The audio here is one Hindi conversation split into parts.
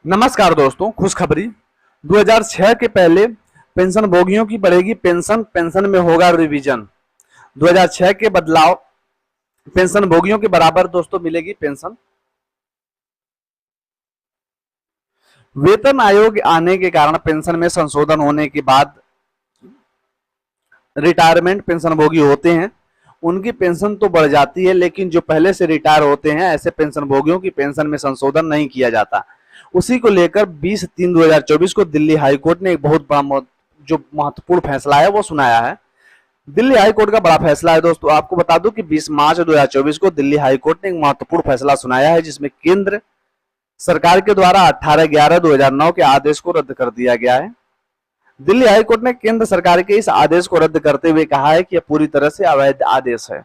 नमस्कार दोस्तों, खुशखबरी। 2006 के पहले पेंशन भोगियों की बढ़ेगी पेंशन में होगा रिवीजन। 2006 के बदलाव, पेंशन भोगियों के बराबर दोस्तों मिलेगी पेंशन। वेतन आयोग आने के कारण पेंशन में संशोधन होने के बाद रिटायरमेंट पेंशन भोगी होते हैं, उनकी पेंशन तो बढ़ जाती है, लेकिन जो पहले से रिटायर होते हैं ऐसे पेंशन भोगियों की पेंशन में संशोधन नहीं किया जाता। उसी को लेकर 20/3/2024 को दिल्ली हाईकोर्ट ने एक बहुत बड़ा जो महत्वपूर्ण फैसला है वो सुनाया है। दिल्ली हाईकोर्ट का बड़ा फैसला है दोस्तों। आपको बता दूं कि 20 मार्च 2024 को दिल्ली हाईकोर्ट ने एक महत्वपूर्ण फैसला सुनाया है, जिसमें केंद्र सरकार के द्वारा 18/11/2009 के आदेश को रद्द कर दिया गया है। दिल्ली हाईकोर्ट ने केंद्र सरकार के इस आदेश को रद्द करते हुए कहा है कि यह पूरी तरह से अवैध आदेश है।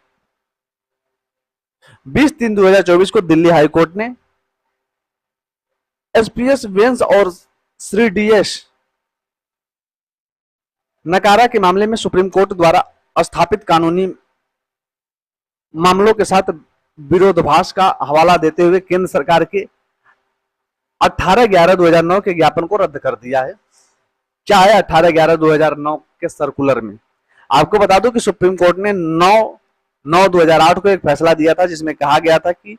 20/3/2024 को दिल्ली हाईकोर्ट ने एसपीएस वेंस और श्री डीएस नकारा के मामले में सुप्रीम कोर्ट द्वारा स्थापित कानूनी मामलों के साथ विरोधाभास का हवाला देते हुए केंद्र सरकार के 18/11/2009 के ज्ञापन को रद्द कर दिया है। क्या है 18/11/2009 के सर्कुलर में? आपको बता दूं कि सुप्रीम कोर्ट ने 9/9/2008 को एक फैसला दिया था, जिसमें कहा गया था कि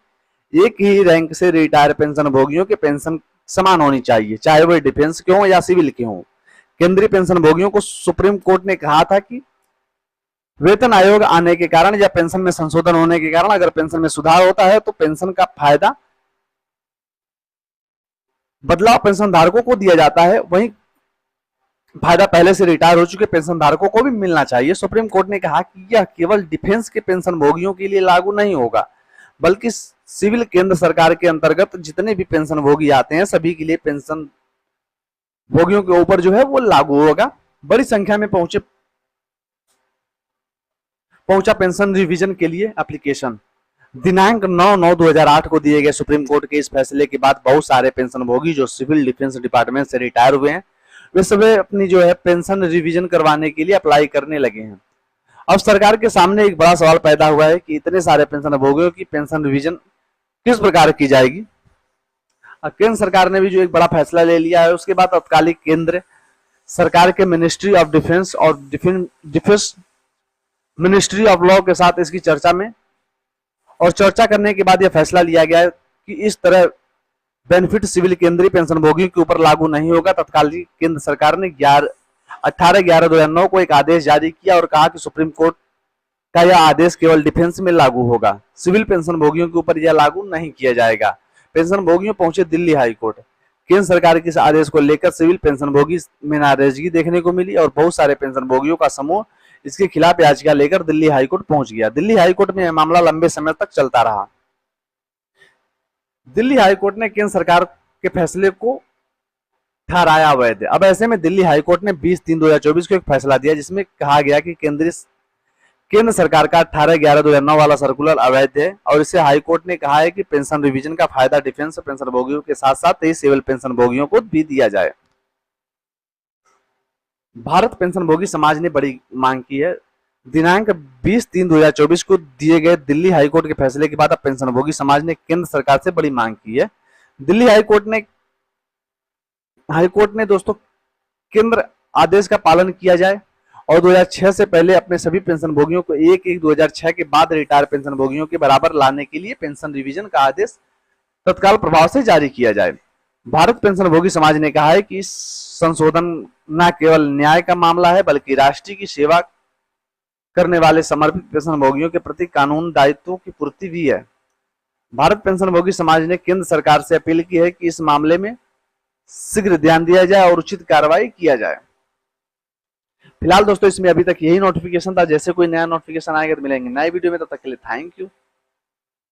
एक ही रैंक से रिटायर पेंशन भोगियों की पेंशन समान होनी चाहिए, चाहे वह डिफेंस के हो या सिविल के हो। केंद्रीय पेंशन भोगियों को सुप्रीम कोर्ट ने कहा था कि वेतन आयोग आने के कारण या पेंशन में संशोधन होने के कारण अगर पेंशन में सुधार होता है तो पेंशन का फायदा बदलाव पेंशन धारकों को दिया जाता है, वहीं फायदा पहले से रिटायर हो चुके पेंशन धारकों को भी मिलना चाहिए। सुप्रीम कोर्ट ने कहा कि यह केवल डिफेंस के पेंशन भोगियों के लिए लागू नहीं होगा, बल्कि सिविल केंद्र सरकार के अंतर्गत जितने भी पेंशन भोगी आते हैं सभी के लिए पेंशन भोगियों के ऊपर जो है वो लागू होगा। बड़ी संख्या में पहुंचा पेंशन रिवीजन के लिए एप्लीकेशन। दिनांक 9/9/2008 को दिए गए सुप्रीम कोर्ट के इस फैसले के बाद बहुत सारे पेंशन भोगी जो सिविल डिफेंस डिपार्टमेंट से रिटायर हुए हैं वे सब अपनी जो है पेंशन रिवीजन करवाने के लिए अप्लाई करने लगे हैं। अब सरकार के सामने एक बड़ा सवाल पैदा हुआ है कि इतने सारे पेंशन भोगियों की पेंशन रिवीजन किस प्रकार की जाएगी। केंद्र सरकार ने भी जो एक बड़ा फैसला ले लिया है, उसके बाद तत्कालिक केंद्र सरकार के मिनिस्ट्री ऑफ डिफेंस और डिफेंस मिनिस्ट्री ऑफ लॉ के साथ इसकी चर्चा करने के बाद यह फैसला लिया गया है कि इस तरह बेनिफिट सिविल केंद्रीय पेंशन भोगियों के ऊपर लागू नहीं होगा। तत्कालीन केंद्र सरकार ने 18/11/2009 को एक आदेश जारी किया और कहा कि सुप्रीम कोर्ट का यह आदेश केवल डिफेंस में लागू होगा, सिविल पेंशन भोगियों के ऊपर यह लागू नहीं किया जाएगा। पेंशन भोगियों पहुंचे दिल्ली हाईकोर्ट। केंद्र सरकार के इस आदेश को लेकर सिविल पेंशन भोगी में नाराजगी देखने को मिली और बहुत सारे पेंशन भोगियों का समूह इसके खिलाफ याचिका लेकर दिल्ली हाईकोर्ट पहुंच गया। दिल्ली हाईकोर्ट में यह मामला लंबे समय तक चलता रहा। दिल्ली हाईकोर्ट ने केंद्र सरकार के फैसले को ठहराया अवैध। अब ऐसे में दिल्ली हाईकोर्ट ने 20/3/2024 को एक फैसला दिया, जिसमें कहा गया कि केंद्र सरकार का 18/11/2009 वाला सर्कुलर अवैध है और इसे हाईकोर्ट ने कहा है कि पेंशन रिवीजन का फायदा डिफेंस पेंशन भोगियों के साथ साथ ही सिविल पेंशन भोगियों को भी दिया जाए। भारत पेंशन भोगी समाज ने बड़ी मांग की है। दिनांक 20/3/2024 को दिए गए दिल्ली हाईकोर्ट के फैसले के बाद अब पेंशन भोगी समाज ने केंद्र सरकार से बड़ी मांग की है। दिल्ली हाईकोर्ट ने दोस्तों केंद्र आदेश का पालन किया जाए और 2006 से पहले अपने सभी पेंशन भोगियों को 1/1/2006 के बाद रिटायर पेंशन भोगियों के बराबर लाने के लिए पेंशन रिवीजन का आदेश तत्काल प्रभाव से जारी किया जाए। भारत पेंशन भोगी समाज ने कहा है कि इस संशोधन न केवल न्याय का मामला है, बल्कि राष्ट्र की सेवा करने वाले समर्पित पेंशन भोगियों के प्रति कानून दायित्वों की पूर्ति भी है। भारत पेंशन भोगी समाज ने केंद्र सरकार से अपील की है कि इस मामले में शीघ्र ध्यान दिया जाए और उचित कार्रवाई किया जाए। फिलहाल दोस्तों इसमें अभी तक यही नोटिफिकेशन था। जैसे कोई नया नोटिफिकेशन आएगा तो मिलेंगे नए वीडियो में, तब तक के लिए थैंक यू।